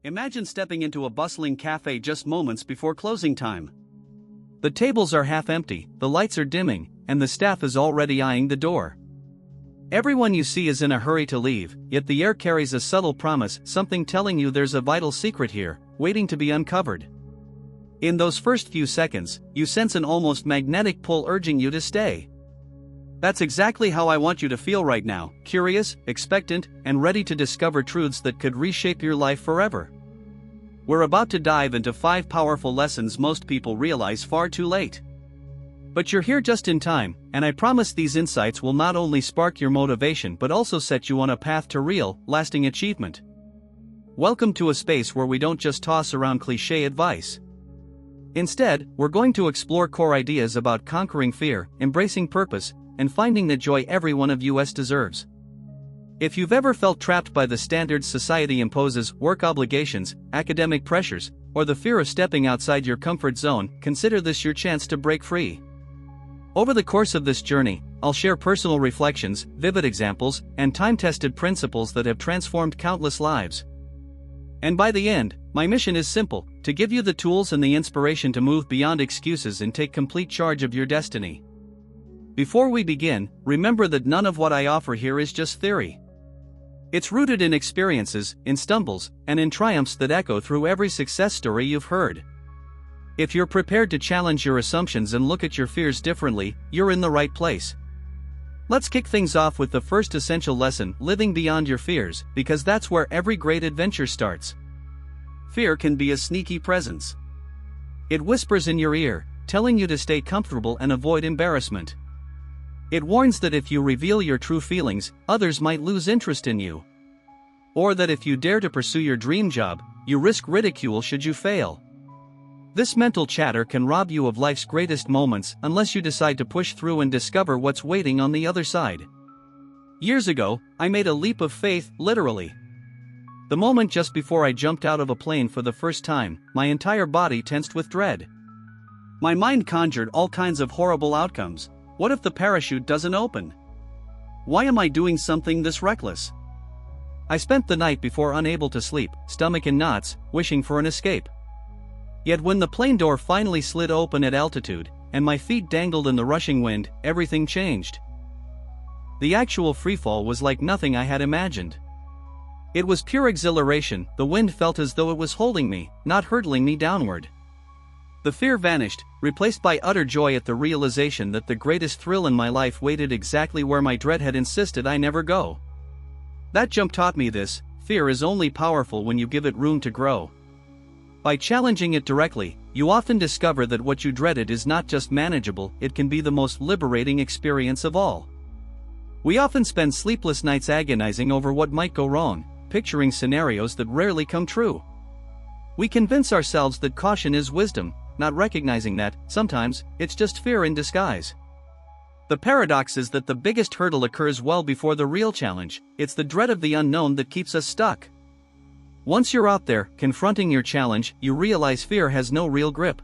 Imagine stepping into a bustling cafe just moments before closing time. The tables are half empty, the lights are dimming, and the staff is already eyeing the door. Everyone you see is in a hurry to leave, yet the air carries a subtle promise, something telling you there's a vital secret here, waiting to be uncovered. In those first few seconds, you sense an almost magnetic pull urging you to stay. That's exactly how I want you to feel right now, curious, expectant, and ready to discover truths that could reshape your life forever. We're about to dive into 5 powerful lessons most people realize far too late. But you're here just in time, and I promise these insights will not only spark your motivation but also set you on a path to real, lasting achievement. Welcome to a space where we don't just toss around cliché advice. Instead, we're going to explore core ideas about conquering fear, embracing purpose, and finding the joy every one of us deserves. If you've ever felt trapped by the standards society imposes, work obligations, academic pressures, or the fear of stepping outside your comfort zone, consider this your chance to break free. Over the course of this journey, I'll share personal reflections, vivid examples, and time-tested principles that have transformed countless lives. And by the end, my mission is simple: to give you the tools and the inspiration to move beyond excuses and take complete charge of your destiny. Before we begin, remember that none of what I offer here is just theory. It's rooted in experiences, in stumbles, and in triumphs that echo through every success story you've heard. If you're prepared to challenge your assumptions and look at your fears differently, you're in the right place. Let's kick things off with the first essential lesson: living beyond your fears, because that's where every great adventure starts. Fear can be a sneaky presence. It whispers in your ear, telling you to stay comfortable and avoid embarrassment. It warns that if you reveal your true feelings, others might lose interest in you. Or that if you dare to pursue your dream job, you risk ridicule should you fail. This mental chatter can rob you of life's greatest moments unless you decide to push through and discover what's waiting on the other side. Years ago, I made a leap of faith, literally. The moment just before I jumped out of a plane for the first time, my entire body tensed with dread. My mind conjured all kinds of horrible outcomes. What if the parachute doesn't open? Why am I doing something this reckless? I spent the night before unable to sleep, stomach in knots, wishing for an escape. Yet when the plane door finally slid open at altitude, and my feet dangled in the rushing wind, everything changed. The actual freefall was like nothing I had imagined. It was pure exhilaration. The wind felt as though it was holding me, not hurtling me downward. The fear vanished, replaced by utter joy at the realization that the greatest thrill in my life waited exactly where my dread had insisted I never go. That jump taught me this: fear is only powerful when you give it room to grow. By challenging it directly, you often discover that what you dreaded is not just manageable, it can be the most liberating experience of all. We often spend sleepless nights agonizing over what might go wrong, picturing scenarios that rarely come true. We convince ourselves that caution is wisdom, not recognizing that, sometimes, it's just fear in disguise. The paradox is that the biggest hurdle occurs well before the real challenge. It's the dread of the unknown that keeps us stuck. Once you're out there, confronting your challenge, you realize fear has no real grip.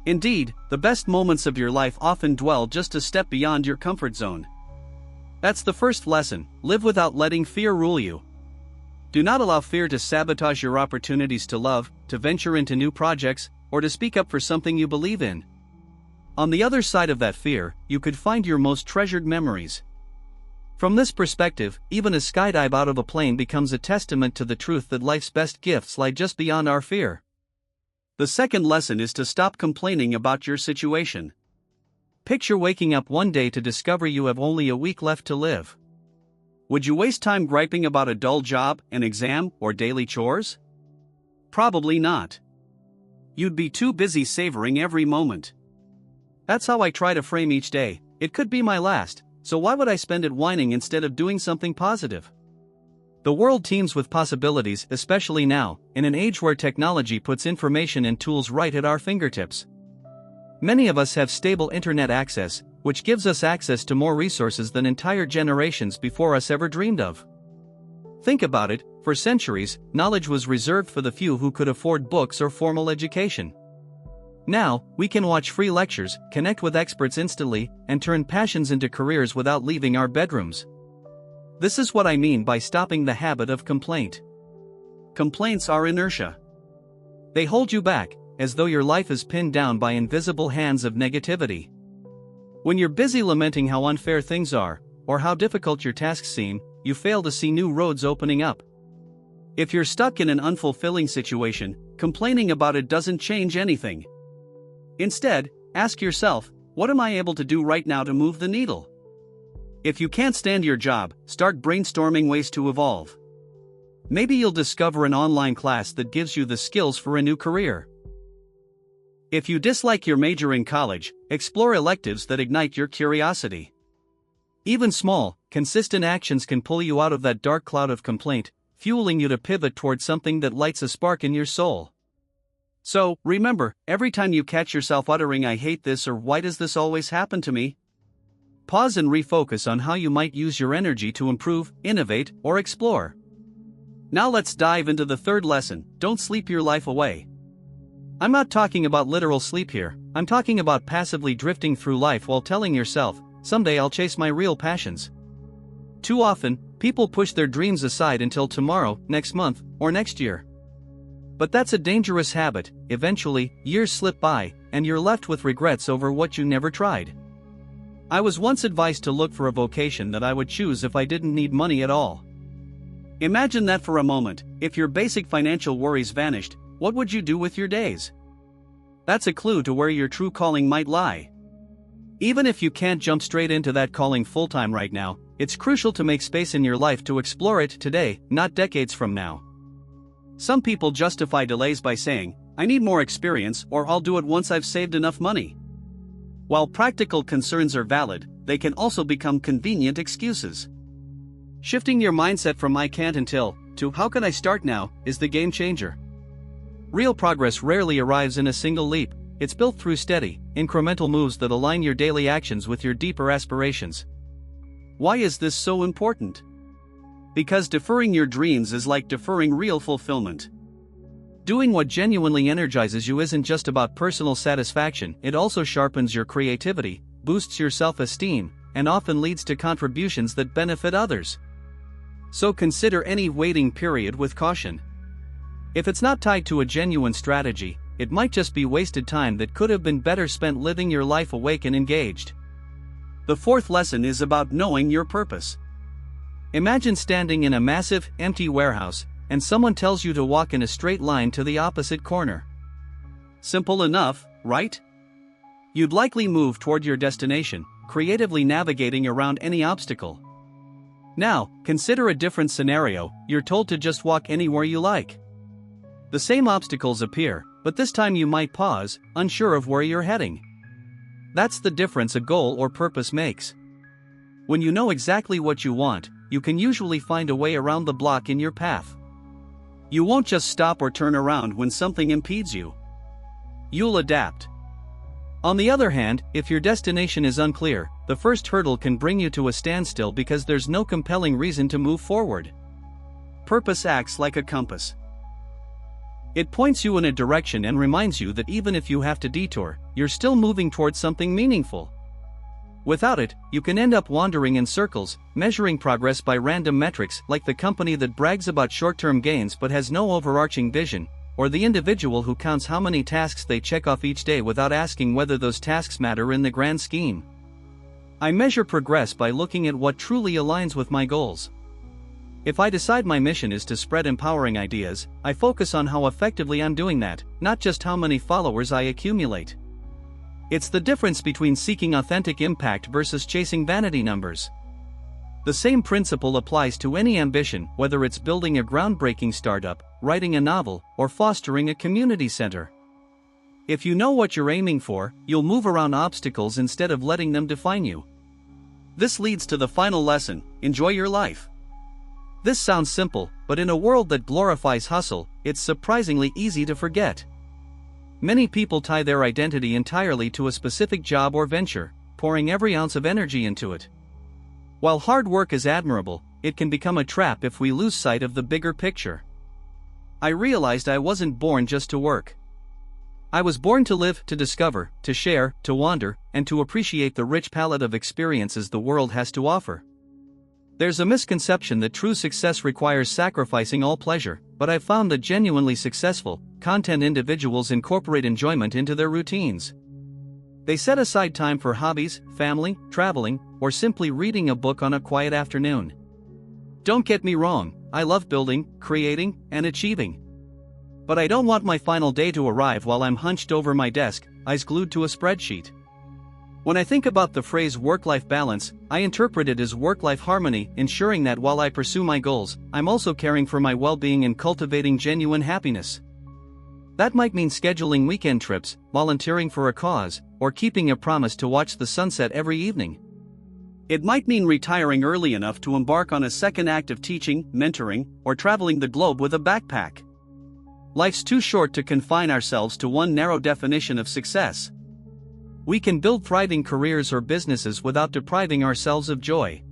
Indeed, the best moments of your life often dwell just a step beyond your comfort zone. That's the first lesson: live without letting fear rule you. Do not allow fear to sabotage your opportunities to love, to venture into new projects, or to speak up for something you believe in. On the other side of that fear, you could find your most treasured memories. From this perspective, even a skydive out of a plane becomes a testament to the truth that life's best gifts lie just beyond our fear. The second lesson is to stop complaining about your situation. Picture waking up one day to discover you have only a week left to live. Would you waste time griping about a dull job, an exam, or daily chores? Probably not. You'd be too busy savoring every moment. That's how I try to frame each day: it could be my last, so why would I spend it whining instead of doing something positive? The world teems with possibilities, especially now, in an age where technology puts information and tools right at our fingertips. Many of us have stable internet access, which gives us access to more resources than entire generations before us ever dreamed of. Think about it: for centuries, knowledge was reserved for the few who could afford books or formal education. Now, we can watch free lectures, connect with experts instantly, and turn passions into careers without leaving our bedrooms. This is what I mean by stopping the habit of complaint. complaints are inertia. They hold you back, as though your life is pinned down by invisible hands of negativity. When you're busy lamenting how unfair things are, or how difficult your tasks seem, you fail to see new roads opening up. If you're stuck in an unfulfilling situation, complaining about it doesn't change anything. Instead, ask yourself, what am I able to do right now to move the needle? If you can't stand your job, start brainstorming ways to evolve. Maybe you'll discover an online class that gives you the skills for a new career. If you dislike your major in college, explore electives that ignite your curiosity. Even small, consistent actions can pull you out of that dark cloud of complaint, fueling you to pivot towards something that lights a spark in your soul. So, remember, every time you catch yourself uttering "I hate this" or "Why does this always happen to me?" pause and refocus on how you might use your energy to improve, innovate, or explore. Now let's dive into the third lesson: don't sleep your life away. I'm not talking about literal sleep here, I'm talking about passively drifting through life while telling yourself, someday I'll chase my real passions. Too often, people push their dreams aside until tomorrow, next month, or next year. But that's a dangerous habit. Eventually, years slip by, and you're left with regrets over what you never tried. I was once advised to look for a vocation that I would choose if I didn't need money at all. Imagine that for a moment. If your basic financial worries vanished, what would you do with your days? That's a clue to where your true calling might lie. Even if you can't jump straight into that calling full-time right now, it's crucial to make space in your life to explore it today, not decades from now. Some people justify delays by saying, "I need more experience," or "I'll do it once I've saved enough money." While practical concerns are valid, they can also become convenient excuses. Shifting your mindset from "I can't until" to "How can I start now" is the game changer. Real progress rarely arrives in a single leap. It's built through steady, incremental moves that align your daily actions with your deeper aspirations. Why is this so important? Because deferring your dreams is like deferring real fulfillment. Doing what genuinely energizes you isn't just about personal satisfaction, it also sharpens your creativity, boosts your self-esteem, and often leads to contributions that benefit others. So consider any waiting period with caution. If it's not tied to a genuine strategy, it might just be wasted time that could have been better spent living your life awake and engaged. The fourth lesson is about knowing your purpose. Imagine standing in a massive, empty warehouse, and someone tells you to walk in a straight line to the opposite corner. Simple enough, right? You'd likely move toward your destination, creatively navigating around any obstacle. Now, consider a different scenario. You're told to just walk anywhere you like. The same obstacles appear, but this time you might pause, unsure of where you're heading. That's the difference a goal or purpose makes. When you know exactly what you want, you can usually find a way around the block in your path. You won't just stop or turn around when something impedes you. You'll adapt. On the other hand, if your destination is unclear, the first hurdle can bring you to a standstill because there's no compelling reason to move forward. Purpose acts like a compass. It points you in a direction and reminds you that even if you have to detour, you're still moving towards something meaningful. Without it, you can end up wandering in circles, measuring progress by random metrics like the company that brags about short-term gains but has no overarching vision, or the individual who counts how many tasks they check off each day without asking whether those tasks matter in the grand scheme. I measure progress by looking at what truly aligns with my goals. If I decide my mission is to spread empowering ideas, I focus on how effectively I'm doing that, not just how many followers I accumulate. It's the difference between seeking authentic impact versus chasing vanity numbers. The same principle applies to any ambition, whether it's building a groundbreaking startup, writing a novel, or fostering a community center. If you know what you're aiming for, you'll move around obstacles instead of letting them define you. This leads to the final lesson: enjoy your life. This sounds simple, but in a world that glorifies hustle, it's surprisingly easy to forget. Many people tie their identity entirely to a specific job or venture, pouring every ounce of energy into it. While hard work is admirable, it can become a trap if we lose sight of the bigger picture. I realized I wasn't born just to work. I was born to live, to discover, to share, to wander, and to appreciate the rich palette of experiences the world has to offer. There's a misconception that true success requires sacrificing all pleasure, but I've found that genuinely successful, content individuals incorporate enjoyment into their routines. They set aside time for hobbies, family, traveling, or simply reading a book on a quiet afternoon. Don't get me wrong, I love building, creating, and achieving. But I don't want my final day to arrive while I'm hunched over my desk, eyes glued to a spreadsheet. When I think about the phrase work-life balance, I interpret it as work-life harmony, ensuring that while I pursue my goals, I'm also caring for my well-being and cultivating genuine happiness. That might mean scheduling weekend trips, volunteering for a cause, or keeping a promise to watch the sunset every evening. It might mean retiring early enough to embark on a second act of teaching, mentoring, or traveling the globe with a backpack. Life's too short to confine ourselves to one narrow definition of success. We can build thriving careers or businesses without depriving ourselves of joy.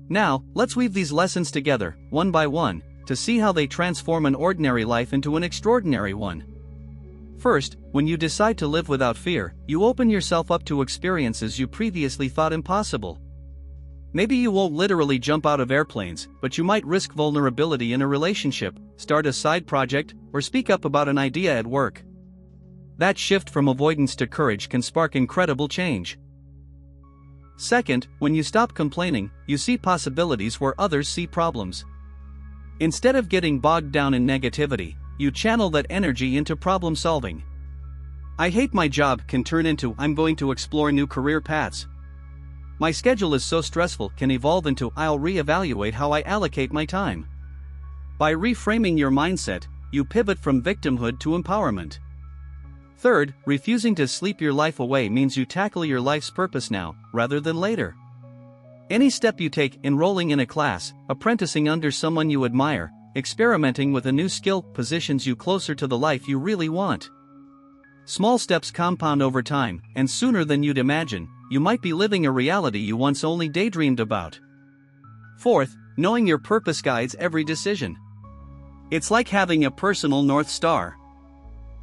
Now, let's weave these lessons together, one by one, to see how they transform an ordinary life into an extraordinary one. First, when you decide to live without fear, you open yourself up to experiences you previously thought impossible. Maybe you won't literally jump out of airplanes, but you might risk vulnerability in a relationship, start a side project, or speak up about an idea at work. That shift from avoidance to courage can spark incredible change. Second, when you stop complaining, you see possibilities where others see problems. Instead of getting bogged down in negativity, you channel that energy into problem solving. I hate my job can turn into I'm going to explore new career paths. My schedule is so stressful can evolve into I'll reevaluate how I allocate my time. By reframing your mindset, you pivot from victimhood to empowerment. Third, refusing to sleep your life away means you tackle your life's purpose now, rather than later. Any step you take, enrolling in a class, apprenticing under someone you admire, experimenting with a new skill, positions you closer to the life you really want. Small steps compound over time, and sooner than you'd imagine, you might be living a reality you once only daydreamed about. Fourth, knowing your purpose guides every decision. It's like having a personal North Star.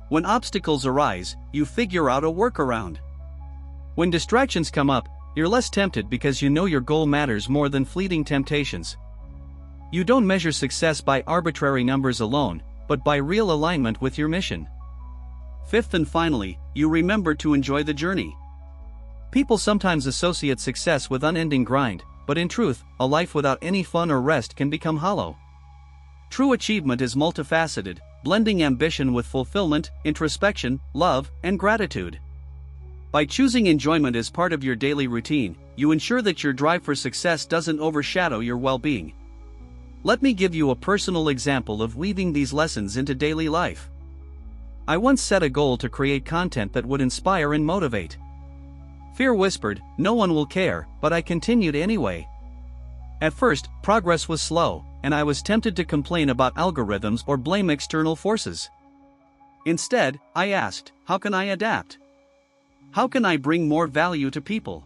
When obstacles arise, you figure out a workaround. When distractions come up, you're less tempted because you know your goal matters more than fleeting temptations. You don't measure success by arbitrary numbers alone, but by real alignment with your mission. Fifth and finally, you remember to enjoy the journey. People sometimes associate success with unending grind, but in truth, a life without any fun or rest can become hollow. True achievement is multifaceted, blending ambition with fulfillment, introspection, love, and gratitude. By choosing enjoyment as part of your daily routine, you ensure that your drive for success doesn't overshadow your well-being. Let me give you a personal example of weaving these lessons into daily life. I once set a goal to create content that would inspire and motivate. Fear whispered, "No one will care," but I continued anyway. At first, progress was slow, and I was tempted to complain about algorithms or blame external forces. Instead, I asked, how can I adapt? How can I bring more value to people?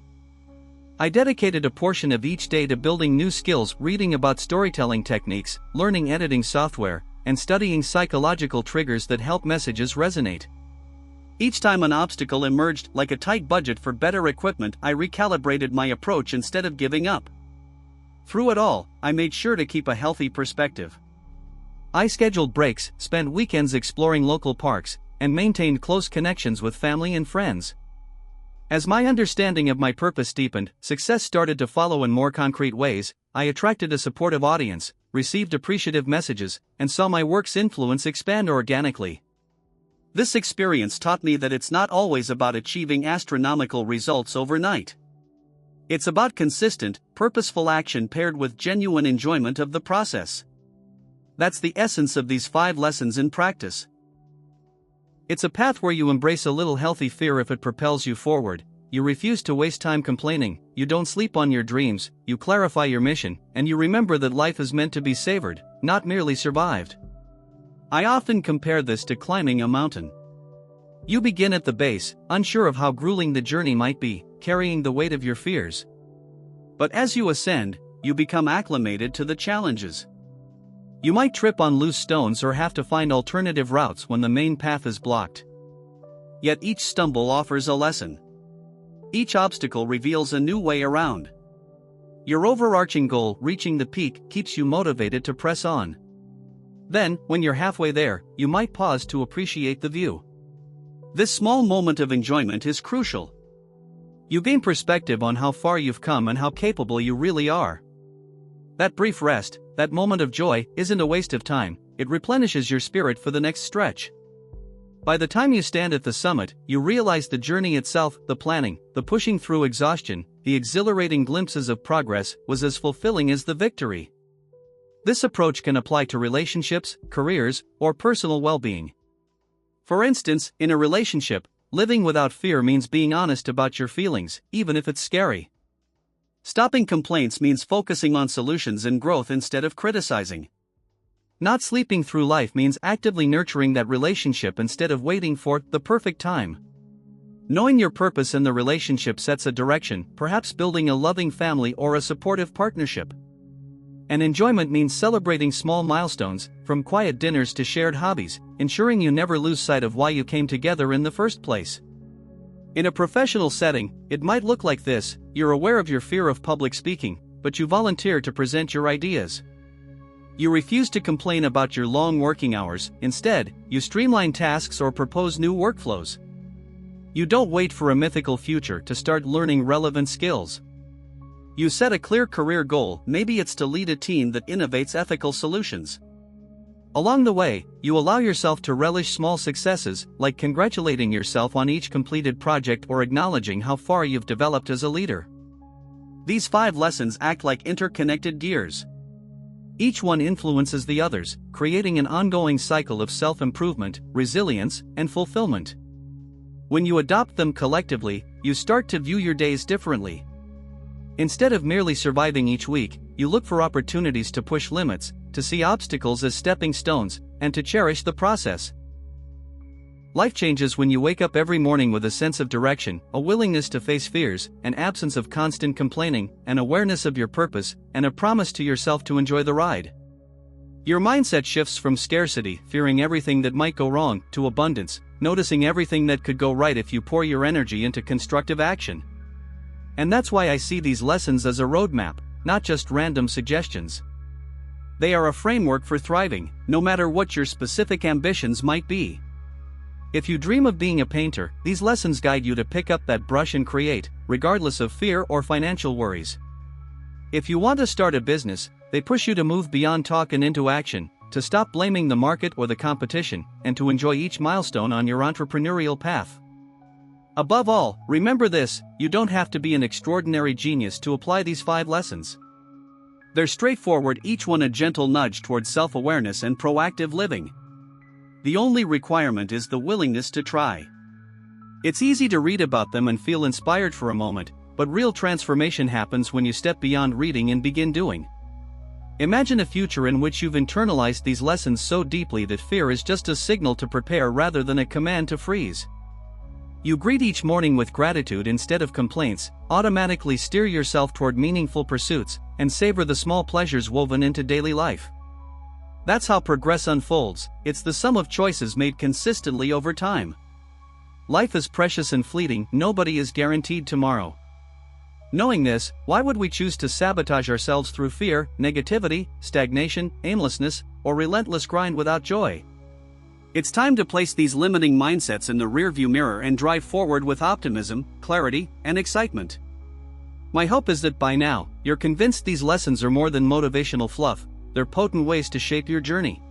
I dedicated a portion of each day to building new skills, reading about storytelling techniques, learning editing software, and studying psychological triggers that help messages resonate. Each time an obstacle emerged, like a tight budget for better equipment, I recalibrated my approach instead of giving up. Through it all, I made sure to keep a healthy perspective. I scheduled breaks, spent weekends exploring local parks, and maintained close connections with family and friends. As my understanding of my purpose deepened, success started to follow in more concrete ways. I attracted a supportive audience, received appreciative messages, and saw my work's influence expand organically. This experience taught me that it's not always about achieving astronomical results overnight. It's about consistent, purposeful action paired with genuine enjoyment of the process. That's the essence of these 5 lessons in practice. It's a path where you embrace a little healthy fear if it propels you forward, you refuse to waste time complaining, you don't sleep on your dreams, you clarify your mission, and you remember that life is meant to be savored, not merely survived. I often compare this to climbing a mountain. You begin at the base, unsure of how grueling the journey might be, carrying the weight of your fears. But as you ascend, you become acclimated to the challenges. You might trip on loose stones or have to find alternative routes when the main path is blocked. Yet each stumble offers a lesson. Each obstacle reveals a new way around. Your overarching goal, reaching the peak, keeps you motivated to press on. Then, when you're halfway there, you might pause to appreciate the view. This small moment of enjoyment is crucial. You gain perspective on how far you've come and how capable you really are. That brief rest, that moment of joy, isn't a waste of time, it replenishes your spirit for the next stretch. By the time you stand at the summit, you realize the journey itself, the planning, the pushing through exhaustion, the exhilarating glimpses of progress, was as fulfilling as the victory. This approach can apply to relationships, careers, or personal well-being. For instance, in a relationship, living without fear means being honest about your feelings, even if it's scary. Stopping complaints means focusing on solutions and growth instead of criticizing. Not sleeping through life means actively nurturing that relationship instead of waiting for the perfect time. Knowing your purpose in the relationship sets a direction, perhaps building a loving family or a supportive partnership. And enjoyment means celebrating small milestones, from quiet dinners to shared hobbies, ensuring you never lose sight of why you came together in the first place. In a professional setting, it might look like this: you're aware of your fear of public speaking, but you volunteer to present your ideas. You refuse to complain about your long working hours, instead, you streamline tasks or propose new workflows. You don't wait for a mythical future to start learning relevant skills. You set a clear career goal, maybe it's to lead a team that innovates ethical solutions. Along the way, you allow yourself to relish small successes, like congratulating yourself on each completed project or acknowledging how far you've developed as a leader. These 5 lessons act like interconnected gears. Each one influences the others, creating an ongoing cycle of self-improvement, resilience, and fulfillment. When you adopt them collectively, you start to view your days differently. Instead of merely surviving each week, you look for opportunities to push limits, to see obstacles as stepping stones, and to cherish the process. Life changes when you wake up every morning with a sense of direction, a willingness to face fears, an absence of constant complaining, an awareness of your purpose, and a promise to yourself to enjoy the ride. Your mindset shifts from scarcity, fearing everything that might go wrong, to abundance, noticing everything that could go right if you pour your energy into constructive action. And that's why I see these lessons as a roadmap, not just random suggestions. They are a framework for thriving, no matter what your specific ambitions might be. If you dream of being a painter, these lessons guide you to pick up that brush and create, regardless of fear or financial worries. If you want to start a business, they push you to move beyond talk and into action, to stop blaming the market or the competition, and to enjoy each milestone on your entrepreneurial path. Above all, remember this: you don't have to be an extraordinary genius to apply these 5 lessons. They're straightforward, each one a gentle nudge towards self-awareness and proactive living. The only requirement is the willingness to try. It's easy to read about them and feel inspired for a moment, but real transformation happens when you step beyond reading and begin doing. Imagine a future in which you've internalized these lessons so deeply that fear is just a signal to prepare rather than a command to freeze. You greet each morning with gratitude instead of complaints, automatically steer yourself toward meaningful pursuits, and savor the small pleasures woven into daily life. That's how progress unfolds. It's the sum of choices made consistently over time. Life is precious and fleeting, nobody is guaranteed tomorrow. Knowing this, why would we choose to sabotage ourselves through fear, negativity, stagnation, aimlessness, or relentless grind without joy? It's time to place these limiting mindsets in the rearview mirror and drive forward with optimism, clarity, and excitement. My hope is that by now, you're convinced these lessons are more than motivational fluff, they're potent ways to shape your journey.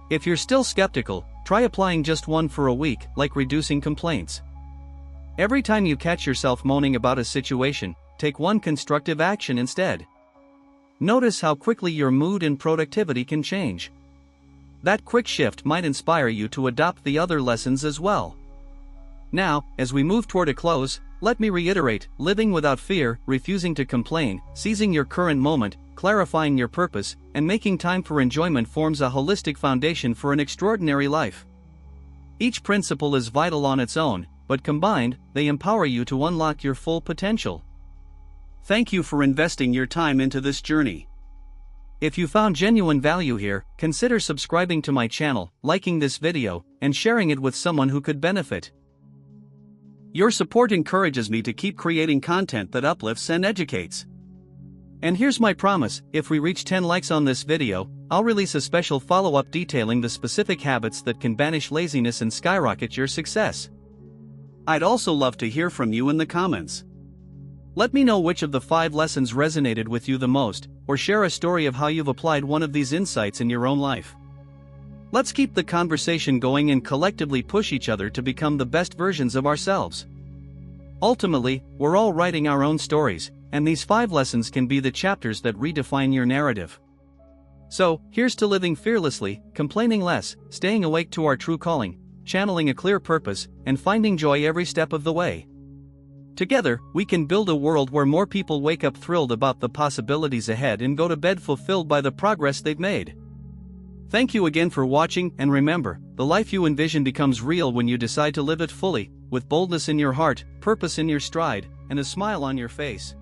If you're still skeptical, try applying just one for a week, like reducing complaints. Every time you catch yourself moaning about a situation, take one constructive action instead. Notice how quickly your mood and productivity can change. That quick shift might inspire you to adopt the other lessons as well. Now, as we move toward a close, let me reiterate: living without fear, refusing to complain, seizing your current moment, clarifying your purpose, and making time for enjoyment forms a holistic foundation for an extraordinary life. Each principle is vital on its own, but combined, they empower you to unlock your full potential. Thank you for investing your time into this journey. If you found genuine value here, consider subscribing to my channel, liking this video, and sharing it with someone who could benefit. Your support encourages me to keep creating content that uplifts and educates. And here's my promise, if we reach 10 likes on this video, I'll release a special follow-up detailing the specific habits that can banish laziness and skyrocket your success. I'd also love to hear from you in the comments. Let me know which of the 5 lessons resonated with you the most, or share a story of how you've applied one of these insights in your own life. Let's keep the conversation going and collectively push each other to become the best versions of ourselves. Ultimately, we're all writing our own stories, and these 5 lessons can be the chapters that redefine your narrative. So, here's to living fearlessly, complaining less, staying awake to our true calling, channeling a clear purpose, and finding joy every step of the way. Together, we can build a world where more people wake up thrilled about the possibilities ahead and go to bed fulfilled by the progress they've made. Thank you again for watching, and remember, the life you envision becomes real when you decide to live it fully, with boldness in your heart, purpose in your stride, and a smile on your face.